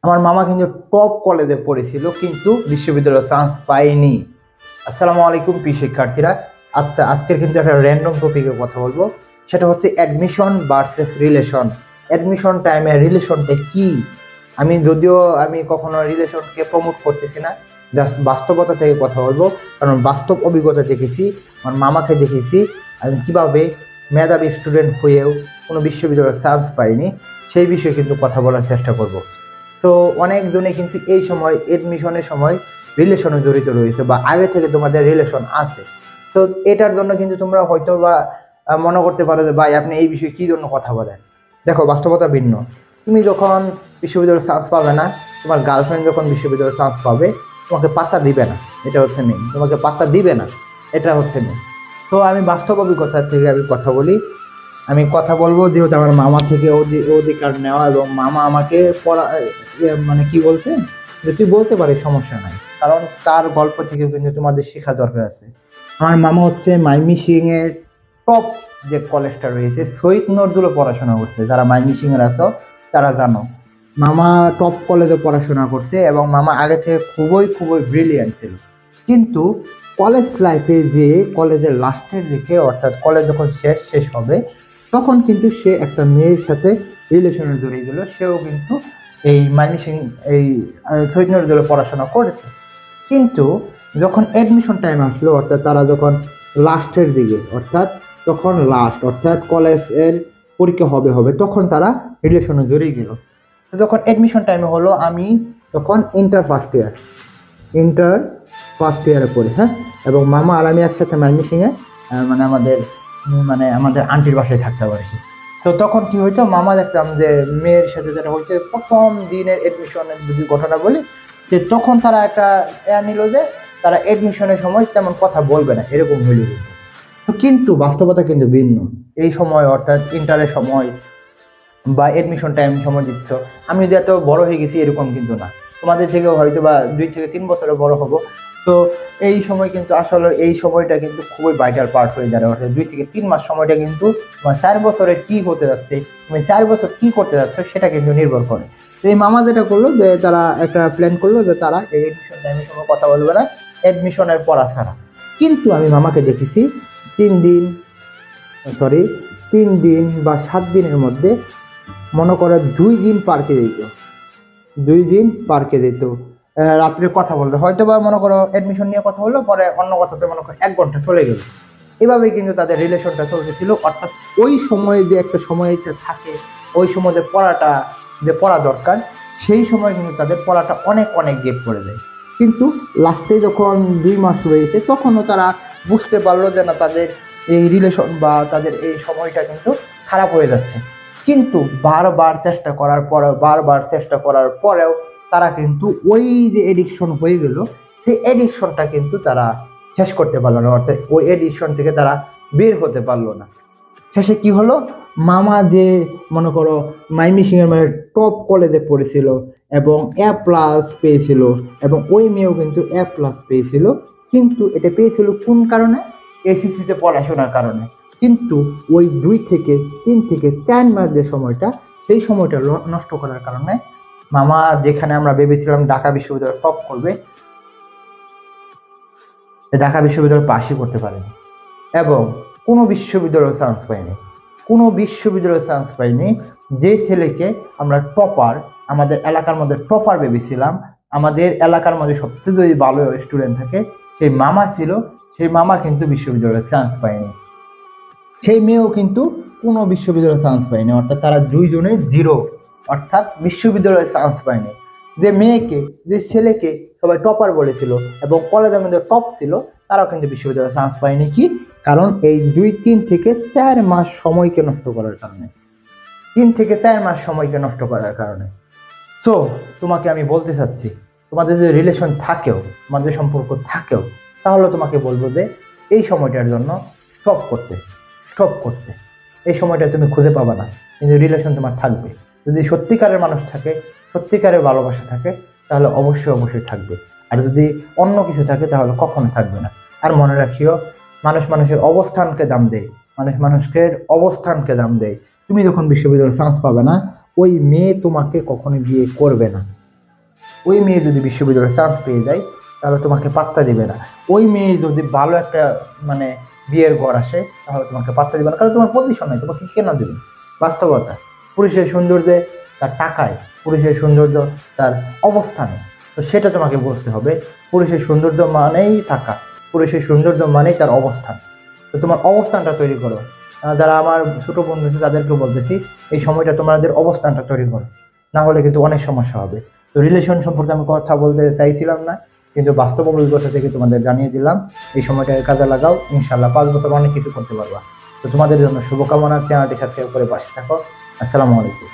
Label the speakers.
Speaker 1: আমার মামা কিন্তু টপ কলেজে পড়েছিল কিন্তু বিশ্ববিদ্যালয়ে চান্স পায়নি। আসসালামু আলাইকুম প্রিয় শিক্ষার্থীরা। আচ্ছা, আজকের কিন্তু একটা র্যান্ডম টপিকে কথা বলবো। সেটা হচ্ছে অ্যাডমিশন ভার্সেস রিলেশন। অ্যাডমিশন টাইমে রিলেশনটা কি? যদিও আমি কখনো রিলেশনকে প্রমোট করতেছি না, জাস্ট বাস্তবতা থেকে কথা বলবো। কারণ বাস্তব অভিজ্ঞতা দেখেছি, আমার মামাকে দেখেছি আমি কিভাবে মেধাবী স্টুডেন্ট হয়েও কোনো বিশ্ববিদ্যালয়ে চান্স পাইনি, সেই বিষয়ে কিন্তু কথা বলার চেষ্টা করব। তো অনেকজনে কিন্তু এই সময় এডমিশনের সময় রিলেশনে জড়িত রয়েছে বা আগে থেকে তোমাদের রিলেশন আছে। তো এটার জন্য কিন্তু তোমরা হয়তো বা মনে করতে পারো যে ভাই আপনি এই বিষয়ে কি জন্য কথা বলেন। দেখো, বাস্তবতা ভিন্ন। তুমি যখন বিশ্ববিদ্যালয়ে চান্স পাবে না, তোমার গার্লফ্রেন্ড যখন বিশ্ববিদ্যালয়ে চান্স পাবে তোমাকে পাত্তা দিবে না, এটা হচ্ছে মেন। তোমাকে পাত্তা দিবে না, এটা হচ্ছে মেন। তো আমি বাস্তব অভিজ্ঞতা থেকে আমি কথা বলি। আমি কথা বলবো যেহেতু আমার মামা থেকে অধিকার নেওয়া, এবং মামা আমাকে পড়া মানে কি বলছে যে তুই বলতে পারিস, সমস্যা নাই, কারণ তার গল্প থেকে কিন্তু তোমাদের শেখা দরকার আছে। আমার মামা হচ্ছে মাইমিসিং এর টপ যে কলেজটা রয়েছে শহীদ নজরুলে পড়াশোনা করছে। যারা মাইমিসিং এর আছো তারা জানো, মামা টপ কলেজে পড়াশোনা করছে এবং মামা আগে থেকে খুবই খুবই ব্রিলিয়ান্ট ছিল। কিন্তু কলেজ লাইফে যে কলেজের লাস্টের দিকে, অর্থাৎ কলেজ যখন শেষ শেষ হবে, তখন কিন্তু সে একটা মেয়ের সাথে রিলেশনে জড়িয়ে গেল। সেও কিন্তু এই ময়মনসিংহ এই শহীদ নজরুলে পড়াশোনা করেছে। কিন্তু যখন অ্যাডমিশন টাইম আসলো, অর্থাৎ তারা যখন লাস্টের দিকে, অর্থাৎ কলেজের পরীক্ষা হবে হবে তখন তারা রিলেশনে জড়িয়ে গেল। তো যখন অ্যাডমিশন টাইমে হলো, আমি তখন ইন্টার ফার্স্ট ইয়ারে পড়ি, হ্যাঁ। এবং মামা আর আমি একসাথে ময়মনসিংহে মানে আমাদের আন্টির বাসায় থাকতে পারি। তো তখন কি হইতো, মামা দেখতাম যে মেয়ের সাথে যেটা হয়েছে প্রথম দিনের এডমিশনের যদি ঘটনা বলি, যে তখন তারা একটা নিল যে তারা এডমিশনের সময় তেমন কথা বলবে না, এরকম হইল। তো কিন্তু বাস্তবতা কিন্তু ভিন্ন। এই সময় অর্থাৎ ইন্টারের সময় বা এডমিশন টাইম সময় দিচ্ছ, আমি যে এত বড় হয়ে গেছি এরকম কিন্তু না। তোমাদের থেকেও হয়তো বা 2 থেকে 3 বছরের বড় হব। তো এই সময় কিন্তু আসলে এই সময়টা কিন্তু খুবই ভাইটাল পার্ট হয়ে দাঁড়ায়। অর্থাৎ 2 থেকে 3 মাস সময়টা কিন্তু তোমার 4 বছরে কি হতে যাচ্ছে, তুমি 4 বছর কি করতে যাচ্ছ সেটা কিন্তু নির্ভর করে। তো এই মামা যেটা করলো যে তারা একটা প্ল্যান করলো যে তারা এই এডমিশন টাইমের সময় কথা বলবে না, এডমিশনের পড়া ছাড়া। কিন্তু আমি মামাকে দেখেছি 3 দিন, 3 দিন বা 7 দিনের মধ্যে মনে করে 2 দিন পার্কে দিত। রাত্রে কথা বলতো, হয়তো বা মনে করো অ্যাডমিশন নিয়ে কথা বললো, পরে অন্য কথাতে মনে করো 1 ঘন্টা চলে গেল। এভাবেই কিন্তু তাদের রিলেশনটা চলতেছিল। অর্থাৎ ওই সময়ে যে একটা সময়টা থাকে, ওই সময় যে পড়া দরকার, সেই সময় কিন্তু তাদের পড়াটা অনেক অনেক গেপ করে দেয়। কিন্তু লাস্টে যখন 2 মাস রয়েছে তখনও তারা বুঝতে পারলো যে না, তাদের এই রিলেশন বা তাদের এই সময়টা কিন্তু খারাপ হয়ে যাচ্ছে। কিন্তু বারবার চেষ্টা করার পরেও তারা কিন্তু ওই যে এডিকশন হয়ে গেল, সেই এডিকশনটা কিন্তু তারা শেষ করতে পারলো না, অর্থাৎ ওই এডিকশন থেকে তারা বের হতে পারলো না। শেষে কি হলো, মামা যে মনে করো মাইমিসিং এর মানে টপ কলেজে পড়েছিল এবং A+ পেয়েছিল, এবং ওই মেয়েও কিন্তু A+ পেয়েছিল। কিন্তু এটা পেয়েছিল কোন কারণে? এসিসিতে পড়াশোনার কারণে। কিন্তু ওই 2 থেকে 3 থেকে 4 মাস যে সময়টা, সেই সময়টা নষ্ট করার কারণে মামা, যেখানে আমরা ভেবেছিলাম ঢাকা বিশ্ববিদ্যালয় টপ করবে, ঢাকা বিশ্ববিদ্যালয় পাশই করতে পারেনি এবং কোনো বিশ্ববিদ্যালয়ে চান্স পাইনি। যে ছেলেকে আমরা টপার, আমাদের এলাকার মধ্যে টপার ভেবেছিলাম, আমাদের এলাকার মধ্যে সবচেয়ে যদি ভালো স্টুডেন্ট থাকে সেই মামা ছিল, সেই মামা কিন্তু বিশ্ববিদ্যালয়ে চান্স পায়নি। সেই মেয়েও কিন্তু কোনো বিশ্ববিদ্যালয়ে চান্স পায়নি, অর্থাৎ তারা 2 জনে 0, অর্থাৎ বিশ্ববিদ্যালয়ে চান্স পায়নি। যে ছেলেকে সবাই টপার বলেছিল এবং কলেজের মধ্যে টপ ছিল, তারাও কিন্তু বিশ্ববিদ্যালয়ে চান্স পায়নি। কি কারণ? এই 3 থেকে 4 মাস সময়কে নষ্ট করার কারণে। 3 থেকে 4 মাস সময়কে নষ্ট করার কারণে। তো তোমাকে আমি বলতে চাচ্ছি, তোমাদের যদি রিলেশন থাকেও, তোমাদের সম্পর্ক থাকেও, তাহলে তোমাকে বলবো যে এই সময়টার জন্য স্টপ করতে। এই সময়টা তুমি খুঁজে পাবা না, কিন্তু রিলেশন তোমার থাকবে। যদি সত্যিকারের মানুষ থাকে, সত্যিকারের ভালোবাসা থাকে, তাহলে অবশ্যই থাকবে। আর যদি অন্য কিছু থাকে তাহলে কখনো থাকবে না। আর মনে রাখিও, মানুষ মানুষের অবস্থানকে দাম দেয়। তুমি যখন বিশ্ববিদ্যালয়ে চান্স পাবে না, ওই মেয়ে তোমাকে কখনো বিয়ে করবে না। ওই মেয়ে যদি বিশ্ববিদ্যালয়ে চান্স পেয়ে যায় তাহলে তোমাকে পাত্তা দিবে না। ওই মেয়ে যদি ভালো একটা মানে বিয়ের ঘর আসে তাহলে তোমাকে পাত্তা দিবে না, কারণ তোমার পজিশন নাই, তোমাকে কেন দেবে? বাস্তবতা। পুরুষের সৌন্দর্যে তার টাকায়, পুরুষের সৌন্দর্য তার অবস্থানে, তো সেটা তোমাকে বুঝতে হবে। পুরুষের সৌন্দর্য মানেই টাকা, পুরুষের সৌন্দর্য মানেই তার অবস্থান। তো তোমার অবস্থানটা তৈরি করো। যারা আমার ছোট বন্ধু আছে তাদেরকে বলতেছি, এই সময়টা তোমাদের অবস্থানটা তৈরি করো, না হলে কিন্তু অনেক সমস্যা হবে। তো রিলেশন সম্পর্কে আমি কথা বলতে চাইছিলাম না, কিন্তু বাস্তব অভিজ্ঞতা থেকে তোমাদের জানিয়ে দিলাম। এই সময়টাকে কাজে লাগাও, ইনশাল্লাহ 5 বছর অনেক কিছু করতে পারবা। তো তোমাদের জন্য শুভকামনা, চ্যানেলটি সাবস্ক্রাইব করে পাশে থাকো। আসসালামু আলাইকুম।